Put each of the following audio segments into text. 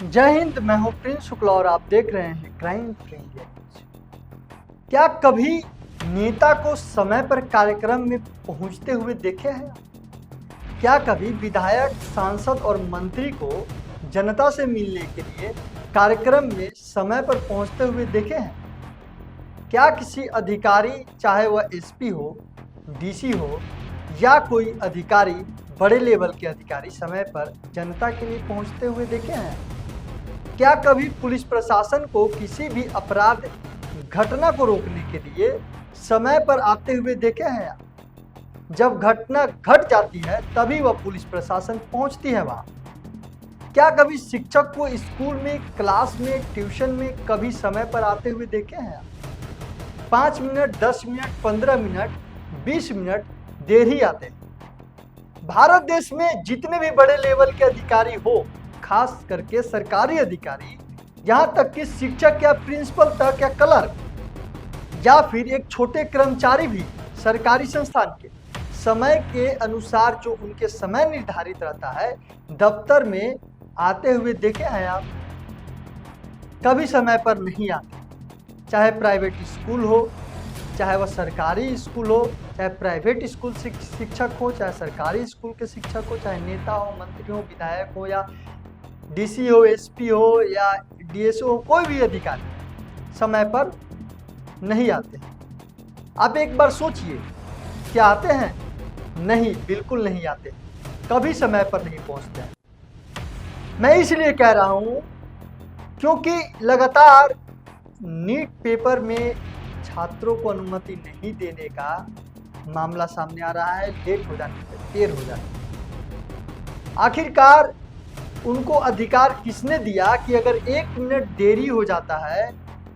जय हिंद। मैं हूं प्रिंस शुक्ला और आप देख रहे हैं क्राइम फ्री इंडिया न्यूज। क्या कभी नेता को समय पर कार्यक्रम में पहुंचते हुए देखे हैं? क्या कभी विधायक, सांसद और मंत्री को जनता से मिलने के लिए कार्यक्रम में समय पर पहुंचते हुए देखे हैं? क्या किसी अधिकारी, चाहे वह एसपी हो, डीसी हो या कोई अधिकारी, बड़े लेवल के अधिकारी समय पर जनता के लिए पहुंचते हुए देखे हैं? क्या कभी पुलिस प्रशासन को किसी भी अपराध घटना को रोकने के लिए समय पर आते हुए देखे हैं? जब घटना घट जाती है तभी वह पुलिस प्रशासन पहुंचती है वहां। क्या कभी शिक्षक को स्कूल में, क्लास में, ट्यूशन में कभी समय पर आते हुए देखे हैं? 5 मिनट, 10 मिनट, 15 मिनट, 20 मिनट देर ही आते हैं। भारत देश में जितने भी बड़े लेवल के अधिकारी हो, खास करके सरकारी अधिकारी, यहाँ तक कि शिक्षक या प्रिंसिपल तक या क्लर्क या फिर एक छोटे कर्मचारी भी सरकारी संस्थान के समय के अनुसार जो उनके समय निर्धारित रहता है दफ्तर में आते हुए देखे हैं आप? कभी समय पर नहीं आते। चाहे प्राइवेट स्कूल हो, चाहे वह सरकारी स्कूल हो, चाहे प्राइवेट स्कूल से शिक्षक हो, चाहे सरकारी स्कूल के शिक्षक हो, चाहे नेता हो, मंत्री हो, विधायक हो या डीसी हो, एसपी हो या डीएसओ हो, कोई भी अधिकारी समय पर नहीं आते हैं। आप एक बार सोचिए, क्या आते हैं? नहीं, बिल्कुल नहीं आते। कभी समय पर नहीं पहुंचते हैं। मैं इसलिए कह रहा हूं क्योंकि लगातार नीट पेपर में छात्रों को अनुमति नहीं देने का मामला सामने आ रहा है। लेट हो जाने पर, देर हो जाने, आखिरकार उनको अधिकार किसने दिया कि अगर 1 मिनट देरी हो जाता है,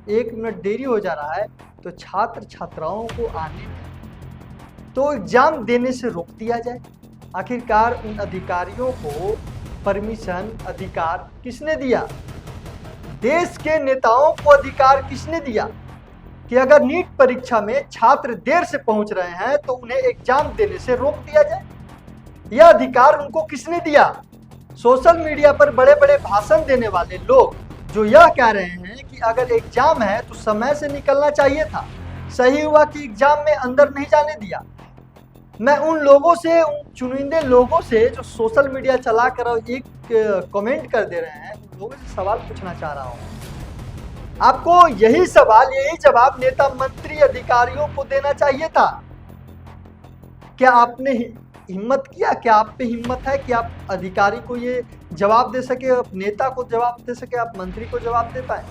1 मिनट देरी हो जा रहा है तो छात्र छात्राओं को आने तो एग्जाम देने से रोक दिया जाए? आखिरकार उन अधिकारियों को परमिशन, अधिकार किसने दिया? देश के नेताओं को अधिकार किसने दिया कि अगर नीट परीक्षा में छात्र देर से पहुंच रहे हैं तो उन्हें एग्जाम देने से रोक दिया जाए? यह अधिकार उनको किसने दिया? सोशल मीडिया पर बड़े बड़े भाषण देने वाले लोग जो यह कह रहे हैं कि अगर एग्जाम है तो समय से निकलना चाहिए था, सही हुआ कि एग्जाम में अंदर नहीं जाने दिया। मैं उन लोगों से, उन चुनिंदे लोगों से जो सोशल मीडिया चलाकर एक कमेंट कर दे रहे हैं, उन लोगों से सवाल पूछना चाह रहा हूं। आपको यही सवाल, यही जवाब नेता, मंत्री, अधिकारियों को देना चाहिए था। क्या आपने हिम्मत किया? क्या आप पे हिम्मत है कि आप अधिकारी को ये जवाब दे सके, आप नेता को जवाब दे सके, आप मंत्री को जवाब दे पाए?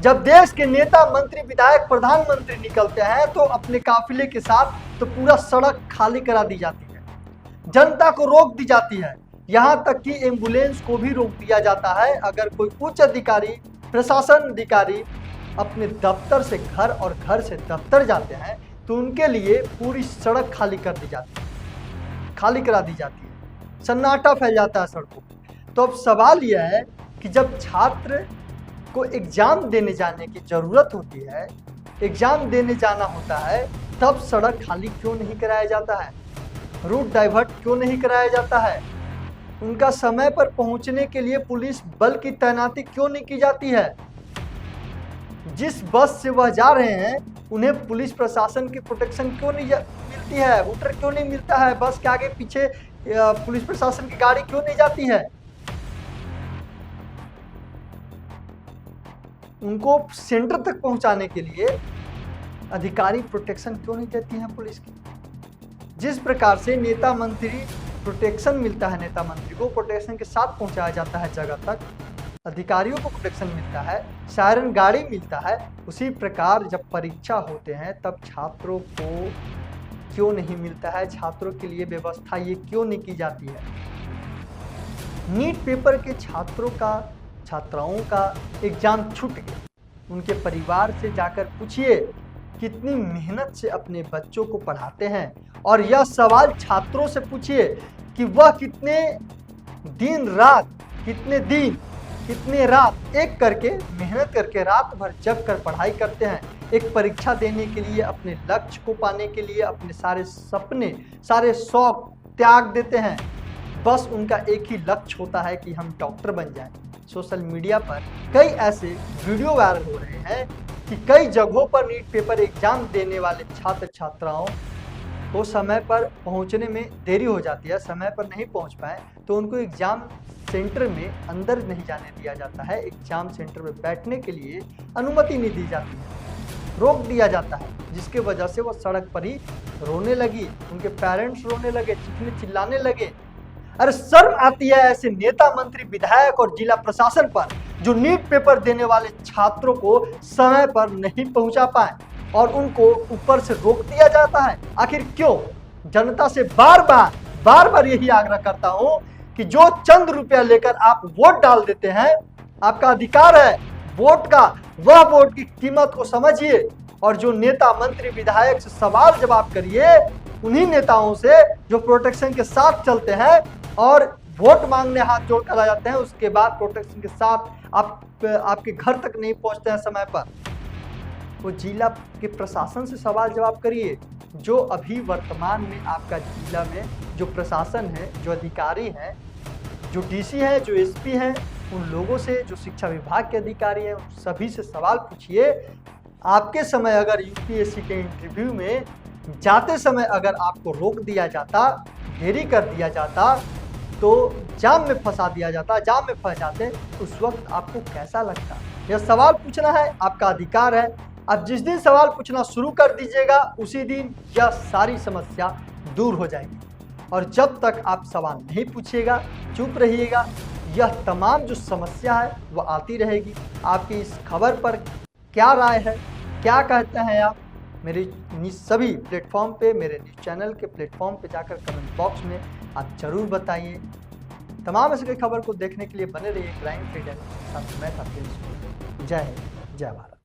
जब देश के नेता, मंत्री, विधायक, प्रधानमंत्री निकलते हैं तो अपने काफिले के साथ तो पूरा सड़क खाली करा दी जाती है, जनता को रोक दी जाती है, यहाँ तक कि एम्बुलेंस को भी रोक दिया जाता है। अगर कोई उच्च अधिकारी, प्रशासन अधिकारी अपने दफ्तर से घर और घर से दफ्तर जाते हैं तो उनके लिए पूरी सड़क खाली कर दी जाती है, खाली करा दी जाती है, सन्नाटा फैल जाता है सड़कों पर। तो अब सवाल यह है कि जब छात्र को एग्जाम देने जाने की जरूरत होती है, एग्जाम देने जाना होता है, तब सड़क खाली क्यों नहीं कराया जाता है? रूट डाइवर्ट क्यों नहीं कराया जाता है? उनका समय पर पहुंचने के लिए पुलिस बल की तैनाती क्यों नहीं की जाती है? जिस बस से वह जा रहे हैं उन्हें पुलिस प्रशासन की प्रोटेक्शन क्यों नहीं मिलती है? रूटर क्यों नहीं मिलता है? बस के आगे पीछे पुलिस प्रशासन की गाड़ी क्यों नहीं जाती है? उनको सेंटर तक पहुंचाने के लिए अधिकारी प्रोटेक्शन क्यों नहीं देती हैं पुलिस की? जिस प्रकार से नेता, मंत्री प्रोटेक्शन मिलता है, नेता मंत्री को प्रोटेक्शन के साथ पहुंचाया जाता है जगह तक, अधिकारियों को प्रोटेक्शन मिलता है, सायरन गाड़ी मिलता है, उसी प्रकार जब परीक्षा होते हैं तब छात्रों को क्यों नहीं मिलता है? छात्रों के लिए व्यवस्था ये क्यों नहीं की जाती है? नीट पेपर के छात्रों का, छात्राओं का एग्जाम छूट गया, उनके परिवार से जाकर पूछिए कितनी मेहनत से अपने बच्चों को पढ़ाते हैं, और यह सवाल छात्रों से पूछिए कि वह कितने दिन रात, कितने दिन, कितने रात एक करके मेहनत करके रात भर जग कर पढ़ाई करते हैं एक परीक्षा देने के लिए, अपने लक्ष्य को पाने के लिए, अपने सारे सपने, सारे शौक त्याग देते हैं। बस उनका एक ही लक्ष्य होता है कि हम डॉक्टर बन जाएं, सोशल मीडिया पर कई ऐसे वीडियो वायरल हो रहे हैं कि कई जगहों पर नीट पेपर एग्जाम देने वाले छात्र छात्राओं को समय पर पहुंचने में देरी हो जाती है, समय पर नहीं पहुंच पाए तो उनको एग्जाम सेंटर में अंदर नहीं जाने दिया जाता है, एग्जाम सेंटर में बैठने के लिए अनुमति नहीं दी जाती है, रोक दिया जाता है, जिसके वजह से वो सड़क पर ही रोने लगी, उनके पेरेंट्स रोने लगे, चीखने चिल्लाने लगे। अरे शर्म आती है ऐसे नेता मंत्री विधायक और जिला प्रशासन पर जो नीट पेपर देने वाले छात्रों को समय पर नहीं पहुंचा पाए और उनको ऊपर से रोक दिया जाता है। आखिर क्यों? जनता से बार बार यही आग्रह करता हूं कि जो चंद रुपया लेकर आप वोट डाल देते हैं, आपका अधिकार है वोट का, वह वोट की कीमत को समझिए और जो नेता मंत्री विधायक से सवाल जवाब करिए, उन्हीं नेताओं से जो प्रोटेक्शन के साथ चलते हैं और वोट मांगने हाथ जोड़ कर आ जाते हैं, उसके बाद प्रोटेक्शन के साथ आपके घर तक नहीं पहुंचते हैं समय पर। वो जिला के प्रशासन से सवाल जवाब करिए, जो अभी वर्तमान में आपका जिला में जो प्रशासन है, जो अधिकारी हैं, जो डीसी है, जो एसपी हैं, उन लोगों से, जो शिक्षा विभाग के अधिकारी हैं, उन सभी से सवाल पूछिए। आपके समय अगर यूपीएससी के इंटरव्यू में जाते समय अगर आपको रोक दिया जाता, देरी कर दिया जाता, तो जाम में फंसा दिया जाता, जाम में फंस जाते, उस वक्त आपको कैसा लगता? यह सवाल पूछना है, आपका अधिकार है। अब जिस दिन सवाल पूछना शुरू कर दीजिएगा, उसी दिन यह सारी समस्या दूर हो जाएगी। और जब तक आप सवाल नहीं पूछिएगा, चुप रहिएगा, यह तमाम जो समस्या है वह आती रहेगी। आपकी इस खबर पर क्या राय है, क्या कहते हैं आप? मेरे सभी प्लेटफॉर्म पे, मेरे न्यूज़ चैनल के प्लेटफॉर्म पे जाकर कमेंट बॉक्स में आप जरूर बताइए। तमाम ऐसी खबर को देखने के लिए बने रहिए क्राइम फ्रीडम के साथ। मैं था जय हिंद, जय भारत।